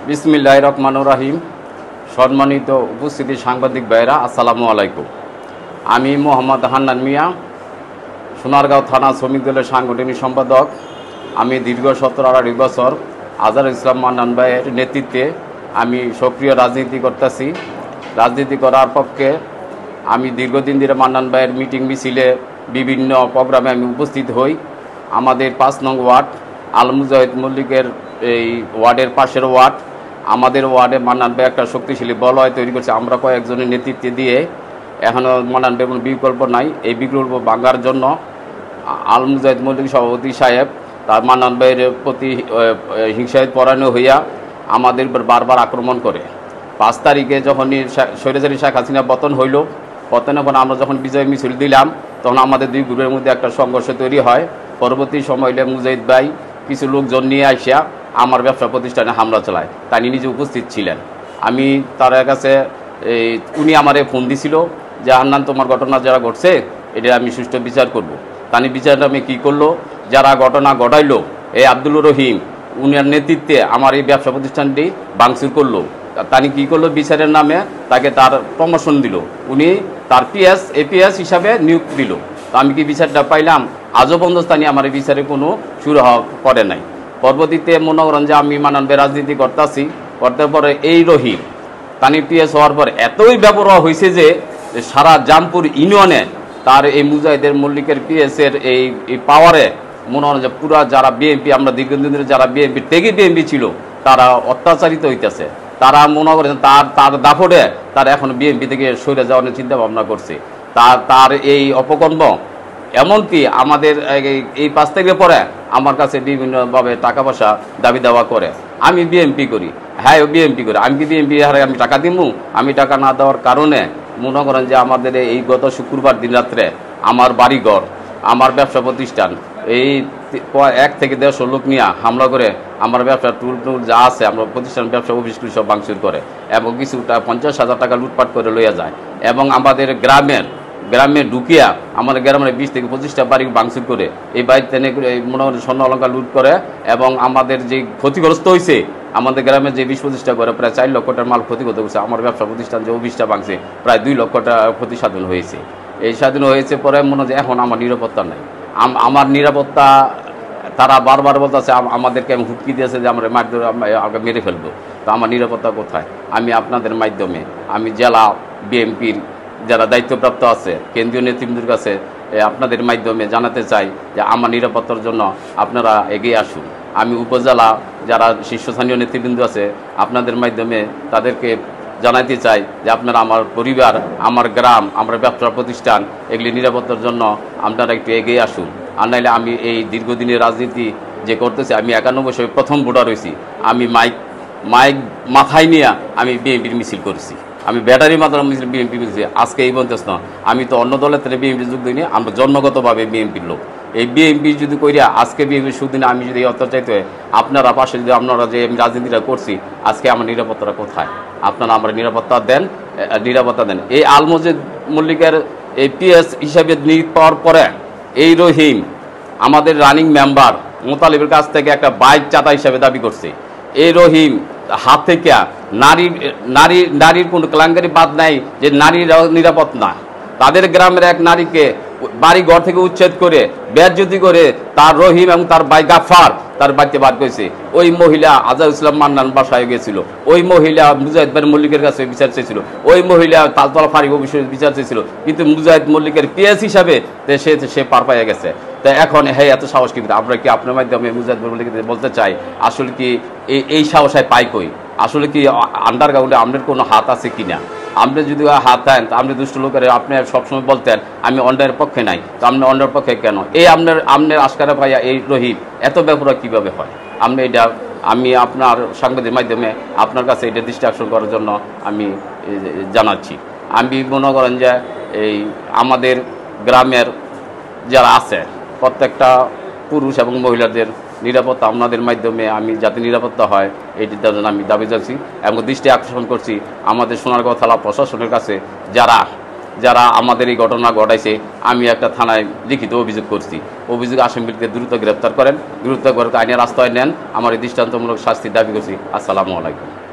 বিসমিল্লাহির রহমানির রহিম। সম্মানিত উপস্থিতি সাংবাদিক ভাইরা, আসসালামু আলাইকুম। আমি মোহাম্মদ হান্নান মিয়া, সোনারগাঁও থানা শ্রমিক দলের সাংগঠনিক সম্পাদক। আমি দীর্ঘ 17-18 বছর আজহারুল ইসলাম মান্নান ভাইয়ের নেতৃত্বে আমি সক্রিয় রাজনীতি করতেছি। রাজনীতি করার পক্ষে আমি দীর্ঘদিন ধরে মান্নান ভাইয়ের মিটিং মিছিলে বিভিন্ন প্রোগ্রামে আমি উপস্থিত হই। আমাদের 5 নং ওয়ার্ড আল মুজাহিদ মল্লিকের এই ওয়ার্ডের পাশের ওয়ার্ড, আমাদের ওয়ার্ডে মান্নান ভাই একটা শক্তিশালী বলয় তৈরি করছে। আমরা কয়েকজনের নেতৃত্বে দিয়ে এখনও মান্নান ভাই কোনো বিকল্প নাই। এই বিকল্প ভাঙার জন্য আল মুজাহিদ মল্লিক সভাপতি সাহেব তার মান্নান ভাইয়ের প্রতি হিংসায় পরায়ণ হইয়া আমাদের বারবার আক্রমণ করে। 5 তারিখে যখনই স্বৈরাচারী শেখ হাসিনা পতন হইল, পতনের পর আমরা যখন বিজয় মিছিল দিলাম, তখন আমাদের দুই গ্রুপের মধ্যে একটা সংঘর্ষ তৈরি হয়। পরবর্তী সময় মুজাহিদ ভাই কিছু লোকজন নিয়ে আসিয়া আমার ব্যবসা প্রতিষ্ঠানে হামলা চালায়। তিনি নিজে উপস্থিত ছিলেন। আমি তার কাছে উনি আমারে ফোন দিছিল যে হান্নান, তোমার ঘটনা যারা ঘটছে এটা আমি সুষ্ঠু বিচার করব। তানি বিচারটা আমি কী করলো, যারা ঘটনা ঘটাইলো এই আব্দুল রহিম উনার নেতৃত্বে আমার এই ব্যবসা প্রতিষ্ঠানটি ভাঙচুর করলো। তানি কী করলো, বিচারের নামে তাকে তার প্রমোশন দিল, উনি তার এপিএস হিসাবে নিয়োগ দিল। তো আমি কি বিচারটা পাইলাম? আজও পর্যন্ত স্থানীয় আমার এই বিচারে কোনো শুরু করে নাই। পরবর্তীতে মনে করেন যে আমি মান্নান ভাই রাজনীতি করতে পরে এই রহিম তানি পিএস হওয়ার পর এতই ব্যবহার হয়েছে যে সারা জামপুর ইউনিয়নে তার এই মুজাহিদের মল্লিকের পিএসের এই পাওয়ারে মনে হয় যে পুরা যারা বিএনপি, আমরা দীর্ঘদিন ধরে যারা বিএনপি থেকে বিএনপি ছিল, তারা অত্যাচারিত হইতেছে। তারা মনে করেন তার দাফটে তারা এখন বিএনপি থেকে সরে যাওয়ার চিন্তা ভাবনা করছে। তার এই অপকর্ম এমনকি আমাদের এই 5 তারিখে পরে আমার কাছে বিভিন্নভাবে টাকা পয়সা দাবি দেওয়া করে। আমি বিএমপি করি, হ্যাঁ বিএমপি করি, আমি কি বিএমপি হারে আমি টাকা দিব? আমি টাকা না দেওয়ার কারণে মনে করেন যে আমাদের এই গত শুক্রবার দিন রাত্রে আমার বাড়িঘর, আমার ব্যবসা প্রতিষ্ঠান এই 1 থেকে 150 লোক নিয়ে হামলা করে আমার ব্যবসা টুল যা আছে আমরা প্রতিষ্ঠান ব্যবসা অফিসগুলি সব ভাঙচুর করে এবং কিছুটা 50,000 টাকা লুটপাট করে লইয়া যায়। এবং আমাদের গ্রামে ঢুকিয়া আমাদের গ্রামের 20 থেকে 25টা বাড়ি ভাঙচুর করে এই বাড়িতে মনে হয় স্বর্ণ অলঙ্কার লুট করে। এবং আমাদের যে ক্ষতিগ্রস্ত হয়েছে, আমাদের গ্রামে যে 20-25টা করে প্রায় 4 লক্ষ টাকার মাল ক্ষতিগ্রস্ত হয়েছে। আমার ব্যবসা প্রতিষ্ঠান যে অফিসটা ভাঙছে প্রায় 2 লক্ষ টাকা ক্ষতি সাধন হয়েছে। এই স্বাধীন হয়েছে পরে মনে হয় এখন আমার নিরাপত্তা নাই। আমার নিরাপত্তা তারা বারবার বলতেছে, আমাদেরকে হুমকি দিয়েছে যে আমরা আমাকে মেরে ফেলবো। তো আমার নিরাপত্তা কোথায়? আমি আপনাদের মাধ্যমে আমি জেলা বিএনপির যারা দায়িত্বপ্রাপ্ত আছে কেন্দ্রীয় নেতৃবৃন্দের কাছে আপনাদের মাধ্যমে জানাতে চাই যে আমার নিরাপত্তার জন্য আপনারা এগিয়ে আসুন। আমি উপজেলা যারা শীর্ষস্থানীয় নেতৃবৃন্দ আছে আপনাদের মাধ্যমে তাদেরকে জানাতে চাই যে আপনারা আমার পরিবার, আমার গ্রাম, আমার ব্যবসা প্রতিষ্ঠান এগুলি নিরাপত্তার জন্য আপনারা একটু এগিয়ে আসুন। আর নাইলে আমি এই দীর্ঘদিনের রাজনীতি যে করতেছি, আমি 91 বছরে প্রথম ভোটার হয়েছি। আমি মাইক মাথায় নিয়ে আমি বিএনপির মিছিল করেছি, আমি ব্যাটারি মাত্রা মিছিল বিএনপি মিছিল। আজকে এই বলতেছ না, আমি তো অন্য দলের থেকে বিএনপি যোগ দিইনি, আমরা জন্মগতভাবে বিএনপির লোক। এই বিএনপি যদি করিয়া আজকে বিএনপির সুদিনে আমি যদি অত্যাচারিত হয়ে আপনারা পাশে যদি আপনারা যে আমি রাজনীতিটা করছি, আজকে আমার নিরাপত্তাটা কোথায়? আপনারা আমার নিরাপত্তা দেন। এই আল মুজাহিদ মল্লিকের এই পিএস হিসাবে নিয়োগ পাওয়ার পরে এই রহিম আমাদের রানিং মেম্বার মোতালিবের কাছ থেকে একটা বাইক চাঁদা হিসাবে দাবি করছে। এই রহিম হাত থেকে নারীর কোনো কেলেঙ্কারি বাদ নাই যে নারীরা নিরাপদ না। তাদের গ্রামের এক নারীকে বাড়ি ঘর থেকে উচ্ছেদ করে বেজ্জতি করে তার রহিম এবং তার ভাই গাফার তার বাড়িতে বার করেছে। ওই মহিলা আজহারুল ইসলাম মান্নান বাসায় গেছিল, ওই মহিলা মুজাহিদ ভাই মল্লিকের কাছে বিচার চেয়েছিল, ওই মহিলা তালতলা ফাঁড়ি অফিসে বিচার চেয়েছিল, কিন্তু মুজাহিদ মল্লিকের পিএস হিসাবে সে পার পাইয়া গেছে। তা এখন হ্যাঁ এত সাহস কি? আমরা কি আপনার মাধ্যমে মুজাহিদ মল্লিককে বলতে চাই, আসলে কি এই সাহসায় পাই কই? আসলে কি আন্ডারগ্রাউন্ডে আপনার কোনো হাত আছে কিনা? আপনি যদি হাত দেন, আপনি দুষ্ট লোকের আপনি সবসময় বলতেন আমি অন্যায়ের পক্ষে নাই, তো আপনি অন্যায়ের পক্ষে কেন? এই আপনার আশকারা ভাইয়া এই রহিম এত ব্যাপার কীভাবে হয়? আমি আপনার সাংবাদিক মাধ্যমে আপনার কাছে এটা দৃষ্টি আকর্ষণ করার জন্য আমি জানাচ্ছি। আমি মনে করেন যে এই আমাদের গ্রামের যারা আছে প্রত্যেকটা পুরুষ এবং মহিলাদের নিরাপত্তা আপনাদের মাধ্যমে আমি যাতে নিরাপত্তা হয় এটির জন্য আমি দাবি জানাচ্ছি এবং দৃষ্টি আকর্ষণ করছি আমাদের সোনারগাঁও থানা প্রশাসনের কাছে, যারা যারা আমাদের এই ঘটনা ঘটাইছে আমি একটা থানায় লিখিত অভিযোগ করছি। অভিযোগ আসামিকে দ্রুত গ্রেপ্তার করেন, দ্রুত করে আইনের আশ্রয় নেন। আমার এই দৃষ্টান্তমূলক শাস্তি দাবি করছি। আসসালামু আলাইকুম।